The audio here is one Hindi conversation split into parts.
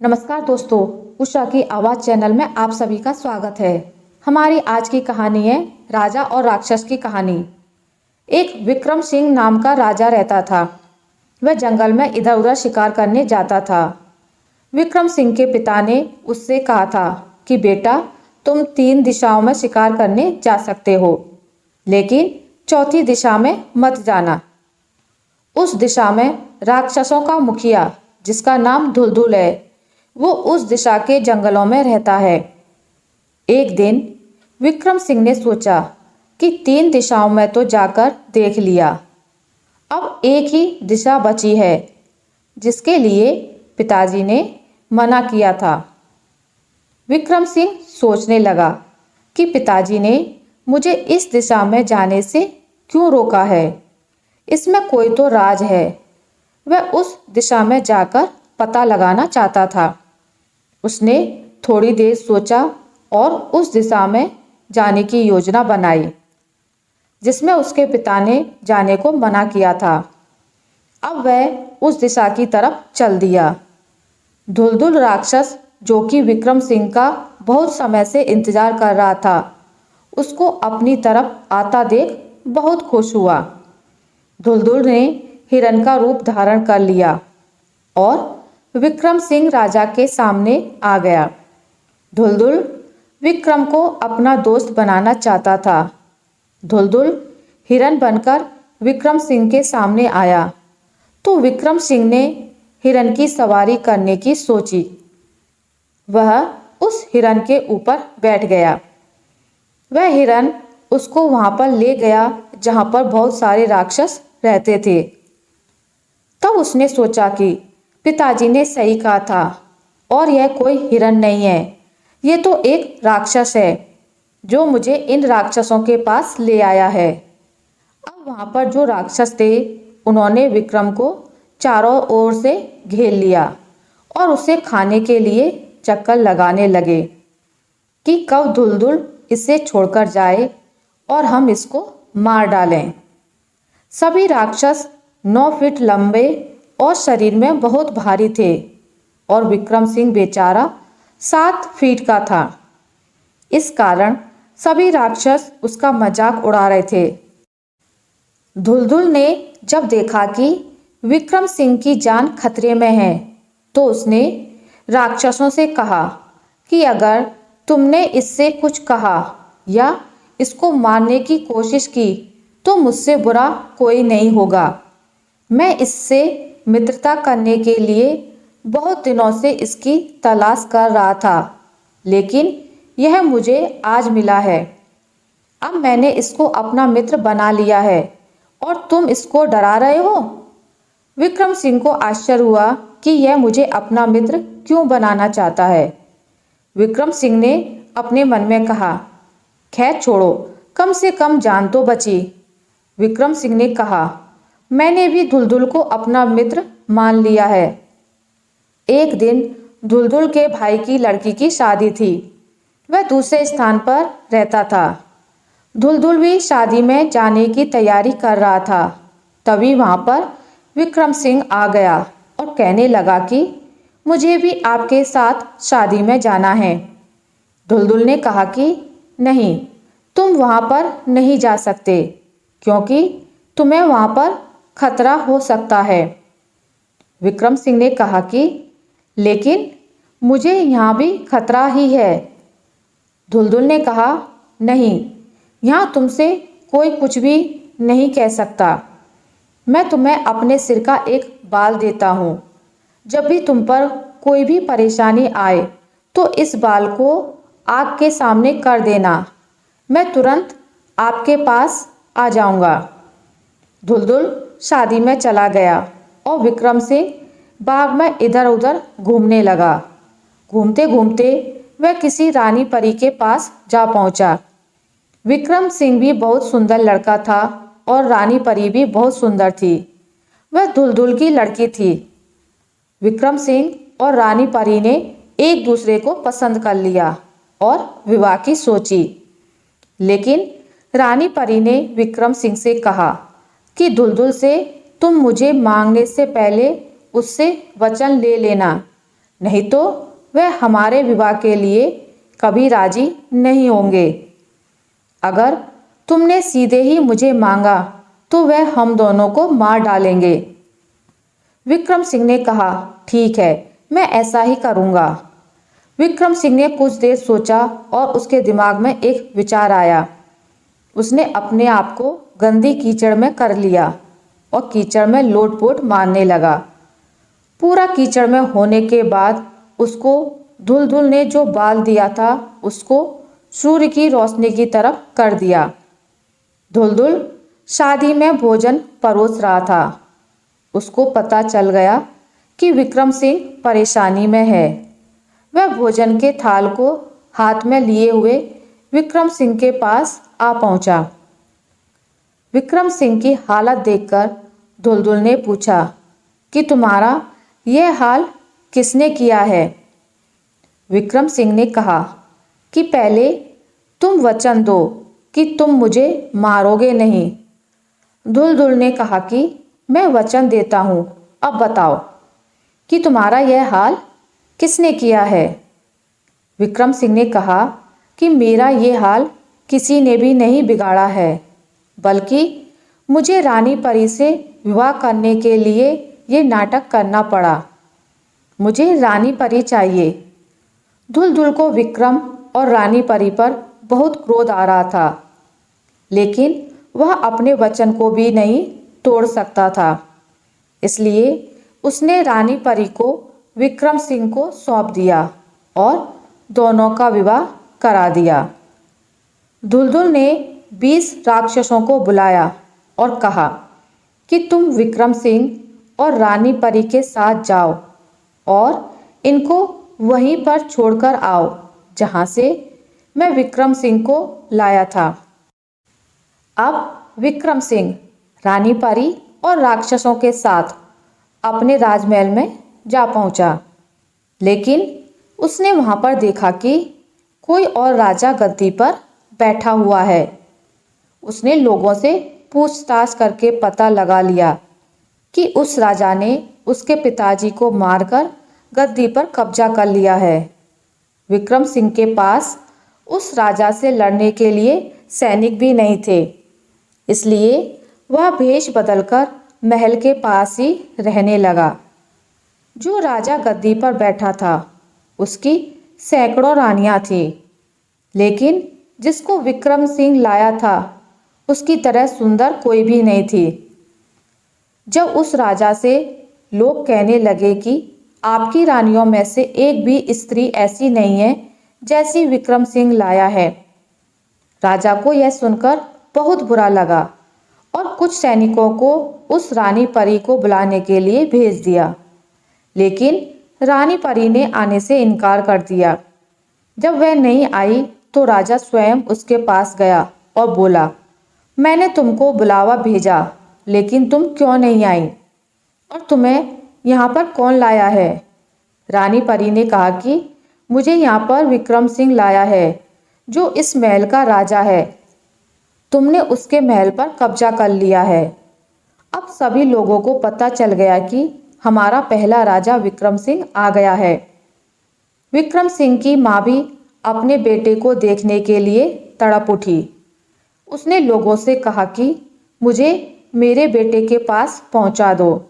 नमस्कार दोस्तों, उषा की आवाज़ चैनल में आप सभी का स्वागत है। हमारी आज की कहानी है राजा और राक्षस की कहानी। एक विक्रम सिंह नाम का राजा रहता था। वह जंगल में इधर उधर शिकार करने जाता था। विक्रम सिंह के पिता ने उससे कहा था कि बेटा, तुम 3 दिशाओं में शिकार करने जा सकते हो, लेकिन चौथी दिशा में मत जाना। उस दिशा में राक्षसों का मुखिया, जिसका नाम धुलधुल है, वो उस दिशा के जंगलों में रहता है। एक दिन विक्रम सिंह ने सोचा कि 3 दिशाओं में तो जाकर देख लिया, अब एक ही दिशा बची है, जिसके लिए पिताजी ने मना किया था। विक्रम सिंह सोचने लगा कि पिताजी ने मुझे इस दिशा में जाने से क्यों रोका है। इसमें कोई तो राज है। वह उस दिशा में जाकर पता लगाना चाहता था। उसने थोड़ी देर सोचा और उस दिशा में जाने की योजना बनाई, जिसमें उसके पिता ने जाने को मना किया था। अब वह उस दिशा की तरफ चल दिया। धुलधुल राक्षस, जो कि विक्रम सिंह का बहुत समय से इंतजार कर रहा था, उसको अपनी तरफ आता देख बहुत खुश हुआ। धुलधुल ने हिरन का रूप धारण कर लिया और विक्रम सिंह राजा के सामने आ गया। धुलधुल विक्रम को अपना दोस्त बनाना चाहता था। धुलधुल हिरन बनकर विक्रम सिंह के सामने आया तो विक्रम सिंह ने हिरन की सवारी करने की सोची। वह उस हिरन के ऊपर बैठ गया। वह हिरन उसको वहां पर ले गया जहां पर बहुत सारे राक्षस रहते थे। तब उसने सोचा कि पिताजी ने सही कहा था और यह कोई हिरन नहीं है, ये तो एक राक्षस है जो मुझे इन राक्षसों के पास ले आया है। अब वहाँ पर जो राक्षस थे, उन्होंने विक्रम को चारों ओर से घेर लिया और उसे खाने के लिए चक्कर लगाने लगे कि कब धुलधुल इसे छोड़कर जाए और हम इसको मार डालें। सभी राक्षस 9 फीट लंबे और शरीर में बहुत भारी थे और विक्रम सिंह बेचारा 7 फीट का था। इस कारण सभी राक्षस उसका मजाक उड़ा रहे थे। धुलधुल ने जब देखा कि विक्रम सिंह की जान खतरे में है, तो उसने राक्षसों से कहा कि अगर तुमने इससे कुछ कहा या इसको मारने की कोशिश की तो मुझसे बुरा कोई नहीं होगा। मैं इससे मित्रता करने के लिए बहुत दिनों से इसकी तलाश कर रहा था, लेकिन यह मुझे आज मिला है। अब मैंने इसको अपना मित्र बना लिया है और तुम इसको डरा रहे हो। विक्रम सिंह को आश्चर्य हुआ कि यह मुझे अपना मित्र क्यों बनाना चाहता है। विक्रम सिंह ने अपने मन में कहा, खैर छोड़ो, कम से कम जान तो बची। विक्रम सिंह ने कहा, मैंने भी धुलधुल को अपना मित्र मान लिया है। एक दिन धुलधुल के भाई की लड़की की शादी थी। वह दूसरे स्थान पर रहता था। धुलधुल भी शादी में जाने की तैयारी कर रहा था। तभी वहां पर विक्रम सिंह आ गया और कहने लगा कि मुझे भी आपके साथ शादी में जाना है। धुलधुल ने कहा कि नहीं, तुम वहां पर नहीं जा सकते, क्योंकि तुम्हें वहां पर खतरा हो सकता है। विक्रम सिंह ने कहा कि लेकिन मुझे यहाँ भी खतरा ही है। धुलधुल ने कहा, नहीं, यहाँ तुमसे कोई कुछ भी नहीं कह सकता। मैं तुम्हें अपने सिर का एक बाल देता हूँ। जब भी तुम पर कोई भी परेशानी आए तो इस बाल को आग के सामने कर देना। मैं तुरंत आपके पास आ जाऊँगा। धुलधुल शादी में चला गया और विक्रम सिंह बाग में इधर उधर घूमने लगा। घूमते घूमते वह किसी रानी परी के पास जा पहुंचा। विक्रम सिंह भी बहुत सुंदर लड़का था और रानी परी भी बहुत सुंदर थी। वह धुलधुल की लड़की थी। विक्रम सिंह और रानी परी ने एक दूसरे को पसंद कर लिया और विवाह की सोची। लेकिन रानी परी ने विक्रम सिंह से कहा कि धुलधुल से तुम मुझे मांगने से पहले उससे वचन ले लेना नहीं तो वह हमारे विवाह के लिए कभी राजी नहीं होंगे। अगर तुमने सीधे ही मुझे मांगा तो वह हम दोनों को मार डालेंगे। विक्रम सिंह ने कहा, ठीक है, मैं ऐसा ही करूँगा। विक्रम सिंह ने कुछ देर सोचा और उसके दिमाग में एक विचार आया। उसने अपने आप को गंदी कीचड़ में कर लिया और कीचड़ में लोट-पोट मारने लगा। पूरा कीचड़ में होने के बाद उसको धुलधुल ने जो बाल दिया था उसको सूर्य की रोशनी की तरफ कर दिया। धुलधुल शादी में भोजन परोस रहा था। उसको पता चल गया कि विक्रम सिंह परेशानी में है। वह भोजन के थाल को हाथ में लिए हुए विक्रम सिंह के पास आ पहुंचा। विक्रम सिंह की हालत देखकर धुलधुल ने पूछा कि तुम्हारा यह हाल किसने किया है? विक्रम सिंह ने कहा कि पहले तुम वचन दो कि तुम मुझे मारोगे नहीं। धुलधुल ने कहा कि मैं वचन देता हूँ, अब बताओ कि तुम्हारा यह हाल किसने किया है? विक्रम सिंह ने कहा कि मेरा ये हाल किसी ने भी नहीं बिगाड़ा है, बल्कि मुझे रानी परी से विवाह करने के लिए ये नाटक करना पड़ा। मुझे रानी परी चाहिए। धुलधुल को विक्रम और रानी परी पर बहुत क्रोध आ रहा था, लेकिन वह अपने वचन को भी नहीं तोड़ सकता था। इसलिए उसने रानी परी को विक्रम सिंह को सौंप दिया और दोनों का विवाह करा दिया। धुलधुल ने 20 राक्षसों को बुलाया और कहा कि तुम विक्रम सिंह और रानी परी के साथ जाओ और इनको वहीं पर छोड़कर आओ जहां से मैं विक्रम सिंह को लाया था। अब विक्रम सिंह रानी परी और राक्षसों के साथ अपने राजमहल में जा पहुंचा, लेकिन उसने वहां पर देखा कि कोई और राजा गद्दी पर बैठा हुआ है। उसने लोगों से पूछताछ करके पता लगा लिया कि उस राजा ने उसके पिताजी को मारकर गद्दी पर कब्जा कर लिया है। विक्रम सिंह के पास उस राजा से लड़ने के लिए सैनिक भी नहीं थे, इसलिए वह भेष बदलकर महल के पास ही रहने लगा। जो राजा गद्दी पर बैठा था उसकी सैकड़ों रानियां थी, लेकिन जिसको विक्रम सिंह लाया था उसकी तरह सुंदर कोई भी नहीं थी। जब उस राजा से लोग कहने लगे कि आपकी रानियों में से एक भी स्त्री ऐसी नहीं है जैसी विक्रम सिंह लाया है, राजा को यह सुनकर बहुत बुरा लगा और कुछ सैनिकों को उस रानी परी को बुलाने के लिए भेज दिया, लेकिन रानी परी ने आने से इनकार कर दिया। जब वह नहीं आई तो राजा स्वयं उसके पास गया और बोला, मैंने तुमको बुलावा भेजा, लेकिन तुम क्यों नहीं आई और तुम्हें यहाँ पर कौन लाया है? रानी परी ने कहा कि मुझे यहाँ पर विक्रम सिंह लाया है, जो इस महल का राजा है। तुमने उसके महल पर कब्जा कर लिया है। अब सभी लोगों को पता चल गया कि हमारा पहला राजा विक्रम सिंह आ गया है। विक्रम सिंह की माँ भी अपने बेटे को देखने के लिए तड़प उठी। उसने लोगों से कहा कि मुझे मेरे बेटे के पास पहुंचा दो।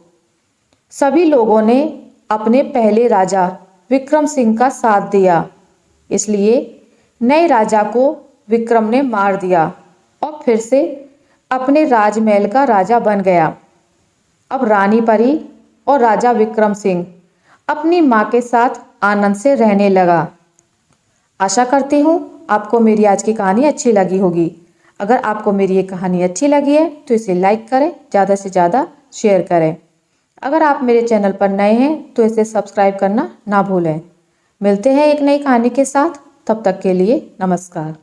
सभी लोगों ने अपने पहले राजा विक्रम सिंह का साथ दिया, इसलिए नए राजा को विक्रम ने मार दिया और फिर से अपने राजमहल का राजा बन गया। अब रानी परी और राजा विक्रम सिंह अपनी माँ के साथ आनंद से रहने लगा। आशा करती हूँ आपको मेरी आज की कहानी अच्छी लगी होगी। अगर आपको मेरी ये कहानी अच्छी लगी है तो इसे लाइक करें, ज़्यादा से ज़्यादा शेयर करें। अगर आप मेरे चैनल पर नए हैं तो इसे सब्सक्राइब करना ना भूलें। मिलते हैं एक नई कहानी के साथ, तब तक के लिए नमस्कार।